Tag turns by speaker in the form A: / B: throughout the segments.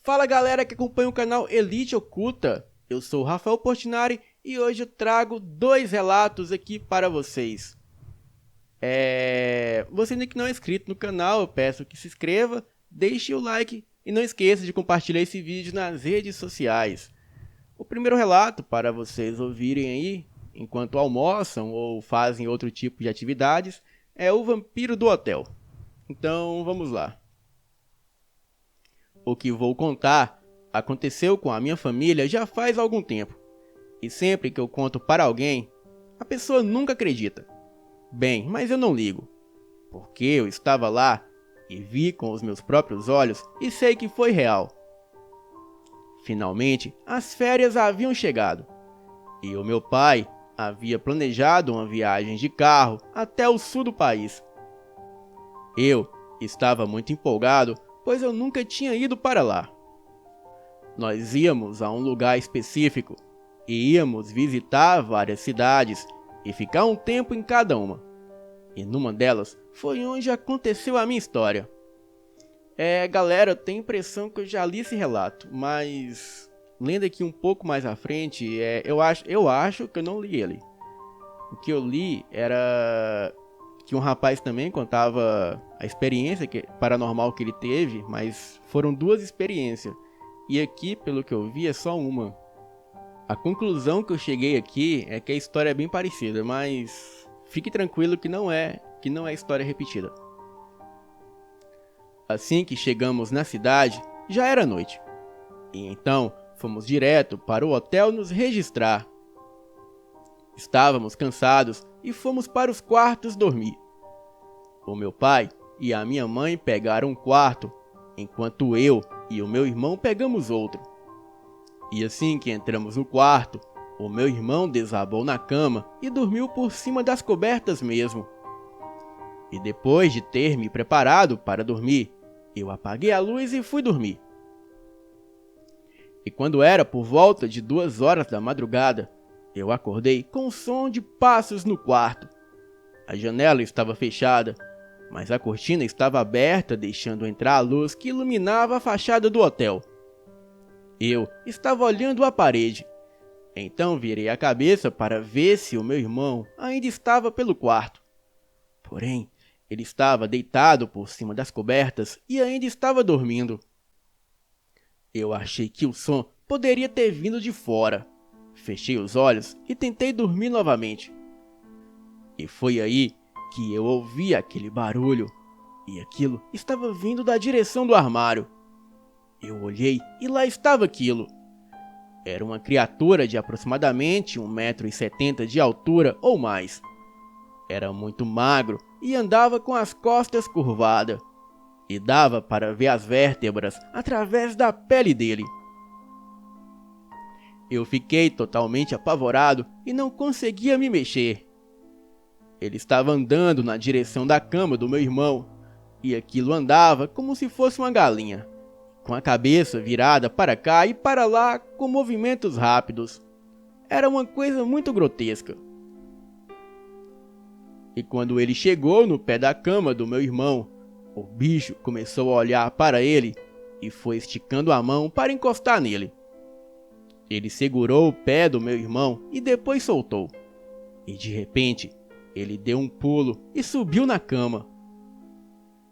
A: Fala galera que acompanha o canal Elite Oculta, eu sou o Rafael Portinari e hoje eu trago dois relatos aqui para vocês. Você ainda que não é inscrito no canal, eu peço que se inscreva, deixe o like e não esqueça de compartilhar esse vídeo nas redes sociais. O primeiro relato para vocês ouvirem aí, enquanto almoçam ou fazem outro tipo de atividades, é o Vampiro do Hotel. Então vamos lá. O que vou contar aconteceu com a minha família já faz algum tempo. E sempre que eu conto para alguém, a pessoa nunca acredita. Bem, mas eu não ligo. Porque eu estava lá e vi com os meus próprios olhos e sei que foi real. Finalmente, as férias haviam chegado. E o meu pai havia planejado uma viagem de carro até o sul do país. Eu estava muito empolgado, pois eu nunca tinha ido para lá. Nós íamos a um lugar específico e íamos visitar várias cidades e ficar um tempo em cada uma. E numa delas foi onde aconteceu a minha história. Galera, eu tenho a impressão que eu já li esse relato, mas lendo aqui um pouco mais à frente, eu acho que eu não li ele. O que eu li era que um rapaz também contava a experiência paranormal que ele teve, mas foram duas experiências. E aqui, pelo que eu vi, é só uma. A conclusão que eu cheguei aqui é que a história é bem parecida, mas fique tranquilo que não é história repetida. Assim que chegamos na cidade, já era noite. E então, fomos direto para o hotel nos registrar. Estávamos cansados e fomos para os quartos dormir. O meu pai e a minha mãe pegaram um quarto, enquanto eu e o meu irmão pegamos outro. E assim que entramos no quarto, o meu irmão desabou na cama e dormiu por cima das cobertas mesmo. E depois de ter me preparado para dormir, eu apaguei a luz e fui dormir. E quando era por volta de 2 horas da madrugada, eu acordei com o som de passos no quarto. A janela estava fechada, mas a cortina estava aberta, deixando entrar a luz que iluminava a fachada do hotel. Eu estava olhando a parede, então virei a cabeça para ver se o meu irmão ainda estava pelo quarto. Porém, ele estava deitado por cima das cobertas e ainda estava dormindo. Eu achei que o som poderia ter vindo de fora. Fechei os olhos e tentei dormir novamente. E foi aí que eu ouvi aquele barulho, e aquilo estava vindo da direção do armário. Eu olhei e lá estava aquilo. Era uma criatura de aproximadamente 1,70 m de altura ou mais. Era muito magro e andava com as costas curvadas, e dava para ver as vértebras através da pele dele. Eu fiquei totalmente apavorado e não conseguia me mexer. Ele estava andando na direção da cama do meu irmão, e aquilo andava como se fosse uma galinha, com a cabeça virada para cá e para lá com movimentos rápidos. Era uma coisa muito grotesca. E quando ele chegou no pé da cama do meu irmão, o bicho começou a olhar para ele e foi esticando a mão para encostar nele. Ele segurou o pé do meu irmão e depois soltou. E de repente, ele deu um pulo e subiu na cama.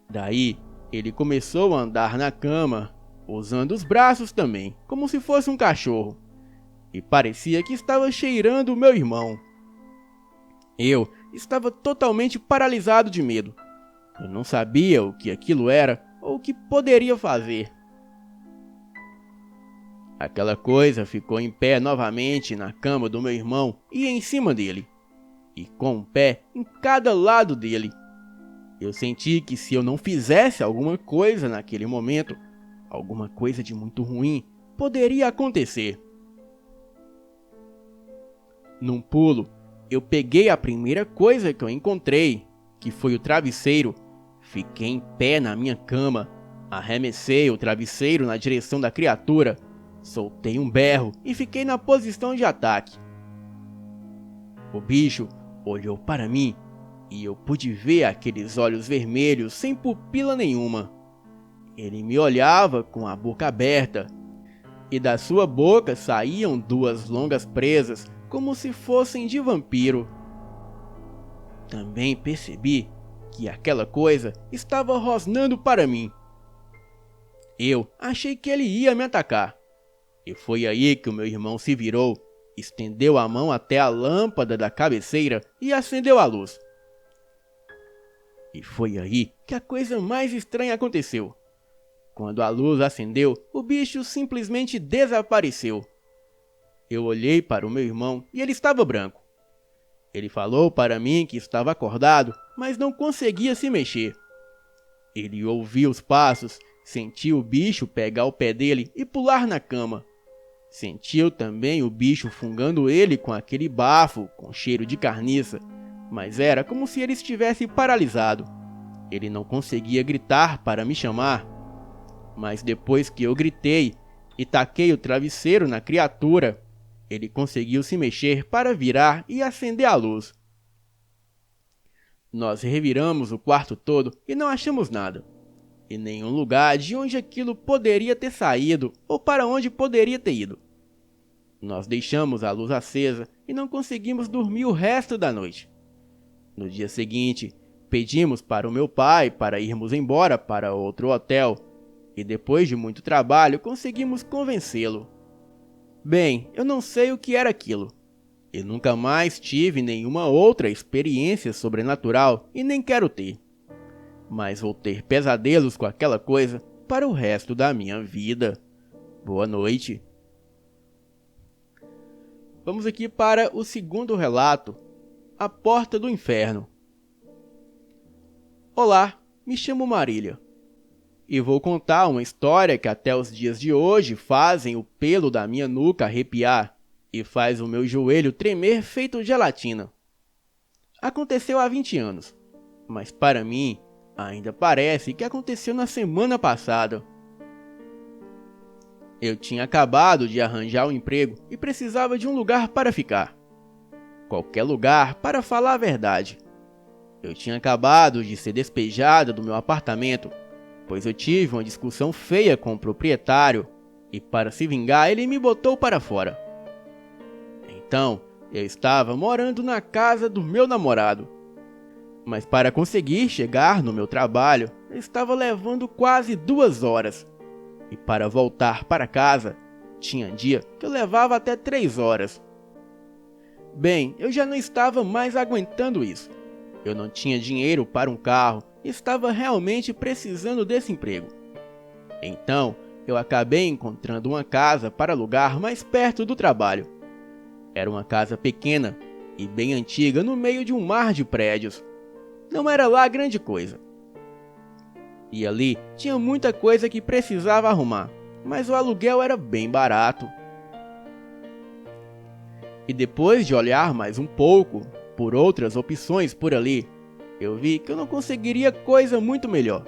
A: Daí, ele começou a andar na cama, usando os braços também, como se fosse um cachorro. E parecia que estava cheirando o meu irmão. Eu estava totalmente paralisado de medo. Eu não sabia o que aquilo era ou o que poderia fazer. Aquela coisa ficou em pé novamente na cama do meu irmão e em cima dele, e com um pé em cada lado dele. Eu senti que se eu não fizesse alguma coisa naquele momento, alguma coisa de muito ruim poderia acontecer. Num pulo, eu peguei a primeira coisa que eu encontrei, que foi o travesseiro. Fiquei em pé na minha cama, arremessei o travesseiro na direção da criatura, soltei um berro e fiquei na posição de ataque. O bicho olhou para mim e eu pude ver aqueles olhos vermelhos sem pupila nenhuma. Ele me olhava com a boca aberta, e da sua boca saíam duas longas presas, como se fossem de vampiro. Também percebi que aquela coisa estava rosnando para mim. Eu achei que ele ia me atacar, e foi aí que o meu irmão se virou, estendeu a mão até a lâmpada da cabeceira e acendeu a luz. E foi aí que a coisa mais estranha aconteceu. Quando a luz acendeu, o bicho simplesmente desapareceu. Eu olhei para o meu irmão e ele estava branco. Ele falou para mim que estava acordado, mas não conseguia se mexer. Ele ouviu os passos, sentiu o bicho pegar o pé dele e pular na cama. Sentiu também o bicho fungando ele com aquele bafo com cheiro de carniça, mas era como se ele estivesse paralisado. Ele não conseguia gritar para me chamar. Mas depois que eu gritei e taquei o travesseiro na criatura, ele conseguiu se mexer para virar e acender a luz. Nós reviramos o quarto todo e não achamos nada. Em nenhum lugar de onde aquilo poderia ter saído ou para onde poderia ter ido. Nós deixamos a luz acesa e não conseguimos dormir o resto da noite. No dia seguinte, pedimos para o meu pai para irmos embora para outro hotel. E depois de muito trabalho, conseguimos convencê-lo. Bem, eu não sei o que era aquilo. Eu nunca mais tive nenhuma outra experiência sobrenatural e nem quero ter. Mas vou ter pesadelos com aquela coisa para o resto da minha vida. Boa noite. Vamos aqui para o segundo relato, A Porta do Inferno. Olá, me chamo Marília. E vou contar uma história que até os dias de hoje fazem o pelo da minha nuca arrepiar e faz o meu joelho tremer feito gelatina. Aconteceu há 20 anos, mas para mim ainda parece que aconteceu na semana passada. Eu tinha acabado de arranjar um emprego e precisava de um lugar para ficar. Qualquer lugar, para falar a verdade. Eu tinha acabado de ser despejada do meu apartamento, pois eu tive uma discussão feia com o proprietário e, para se vingar, ele me botou para fora. Então, eu estava morando na casa do meu namorado. Mas para conseguir chegar no meu trabalho, eu estava levando quase 2 horas. E para voltar para casa, tinha dia que eu levava até 3 horas. Bem, eu já não estava mais aguentando isso. Eu não tinha dinheiro para um carro e estava realmente precisando desse emprego. Então, eu acabei encontrando uma casa para alugar mais perto do trabalho. Era uma casa pequena e bem antiga no meio de um mar de prédios. Não era lá grande coisa. E ali tinha muita coisa que precisava arrumar, mas o aluguel era bem barato. E depois de olhar mais um pouco por outras opções por ali, eu vi que eu não conseguiria coisa muito melhor.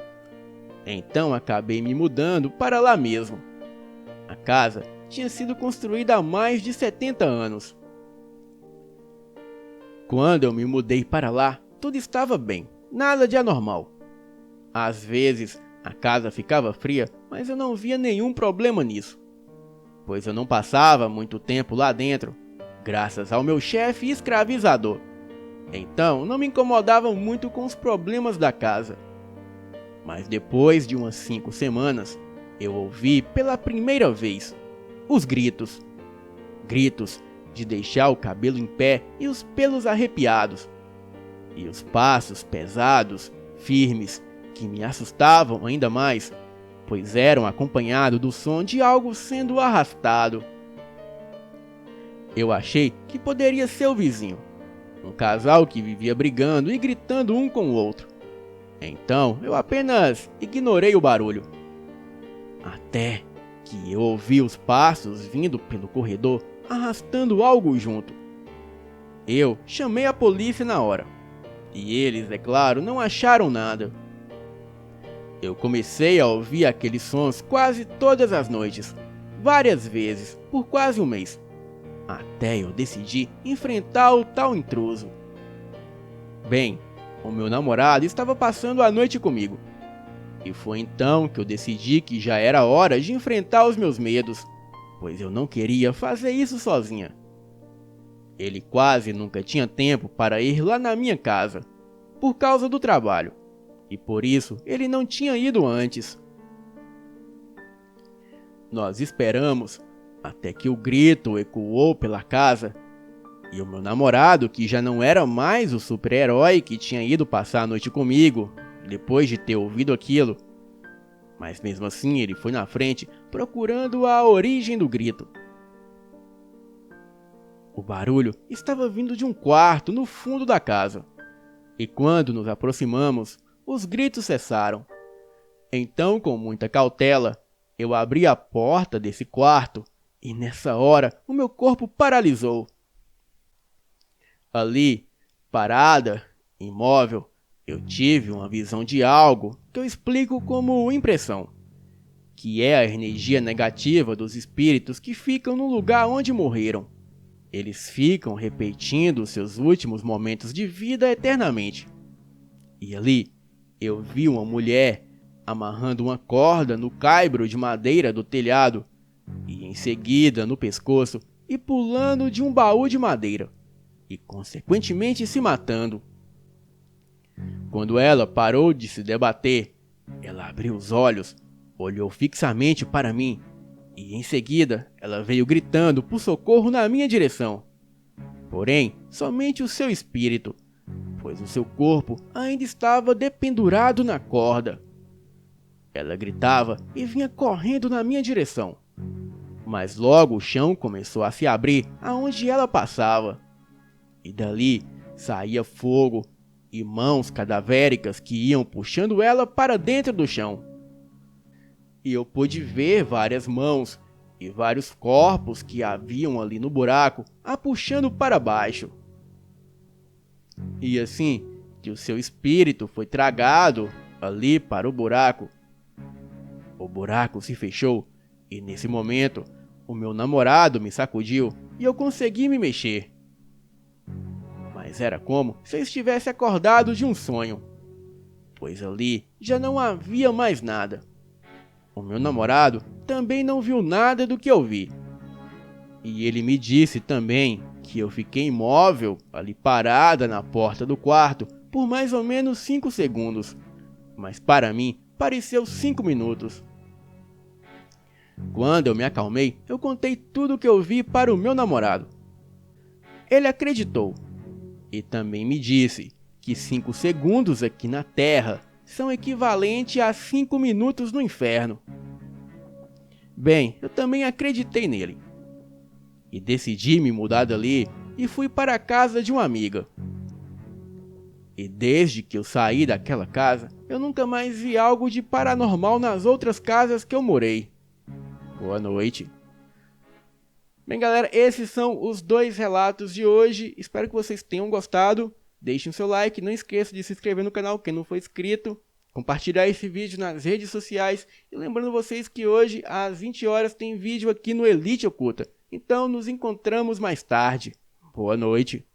A: Então acabei me mudando para lá mesmo. A casa tinha sido construída há mais de 70 anos. Quando eu me mudei para lá, tudo estava bem, nada de anormal. Às vezes a casa ficava fria, mas eu não via nenhum problema nisso, pois eu não passava muito tempo lá dentro, graças ao meu chefe escravizador. Então não me incomodava muito com os problemas da casa. Mas depois de umas 5 semanas, eu ouvi pela primeira vez os gritos. Gritos de deixar o cabelo em pé e os pelos arrepiados. E os passos pesados, firmes, que me assustavam ainda mais, pois eram acompanhados do som de algo sendo arrastado. Eu achei que poderia ser o vizinho, um casal que vivia brigando e gritando um com o outro. Então eu apenas ignorei o barulho. Até que eu ouvi os passos vindo pelo corredor, arrastando algo junto. Eu chamei a polícia na hora, e eles, é claro, não acharam nada. Eu comecei a ouvir aqueles sons quase todas as noites, várias vezes, por quase um mês, até eu decidi enfrentar o tal intruso. Bem, o meu namorado estava passando a noite comigo. E foi então que eu decidi que já era hora de enfrentar os meus medos, pois eu não queria fazer isso sozinha. Ele quase nunca tinha tempo para ir lá na minha casa, por causa do trabalho, e por isso ele não tinha ido antes. Nós esperamos até que o grito ecoou pela casa, e o meu namorado, que já não era mais o super-herói que tinha ido passar a noite comigo, depois de ter ouvido aquilo, mas mesmo assim ele foi na frente procurando a origem do grito. O barulho estava vindo de um quarto no fundo da casa, e quando nos aproximamos, os gritos cessaram. Então, com muita cautela, eu abri a porta desse quarto e nessa hora o meu corpo paralisou. Ali, parada, imóvel, eu tive uma visão de algo que eu explico como impressão, que é a energia negativa dos espíritos que ficam no lugar onde morreram. Eles ficam repetindo seus últimos momentos de vida eternamente. E ali, eu vi uma mulher amarrando uma corda no caibro de madeira do telhado, e em seguida no pescoço, e pulando de um baú de madeira, e consequentemente se matando. Quando ela parou de se debater, ela abriu os olhos, olhou fixamente para mim, e em seguida ela veio gritando por socorro na minha direção. Porém, somente o seu espírito, pois o seu corpo ainda estava dependurado na corda. Ela gritava e vinha correndo na minha direção. Mas logo o chão começou a se abrir aonde ela passava. E dali saía fogo e mãos cadavéricas que iam puxando ela para dentro do chão. E eu pude ver várias mãos e vários corpos que haviam ali no buraco a puxando para baixo. E assim que o seu espírito foi tragado ali para o buraco se fechou e nesse momento o meu namorado me sacudiu e eu consegui me mexer. Mas era como se eu estivesse acordado de um sonho, pois ali já não havia mais nada. O meu namorado também não viu nada do que eu vi. E ele me disse também que eu fiquei imóvel ali parada na porta do quarto por mais ou menos 5 segundos, mas para mim pareceu 5 minutos. Quando eu me acalmei, eu contei tudo o que eu vi para o meu namorado. Ele acreditou e também me disse que 5 segundos aqui na Terra são equivalentes a 5 minutos no inferno. Bem, eu também acreditei nele e decidi me mudar dali e fui para a casa de uma amiga. E desde que eu saí daquela casa, eu nunca mais vi algo de paranormal nas outras casas que eu morei. Boa noite. Bem, galera, esses são os 2 relatos de hoje. Espero que vocês tenham gostado. Deixem o seu like, não esqueça de se inscrever no canal quem não for inscrito. Compartilhar esse vídeo nas redes sociais. E lembrando vocês que hoje, às 20 horas, tem vídeo aqui no Elite Oculta. Então, nos encontramos mais tarde. Boa noite.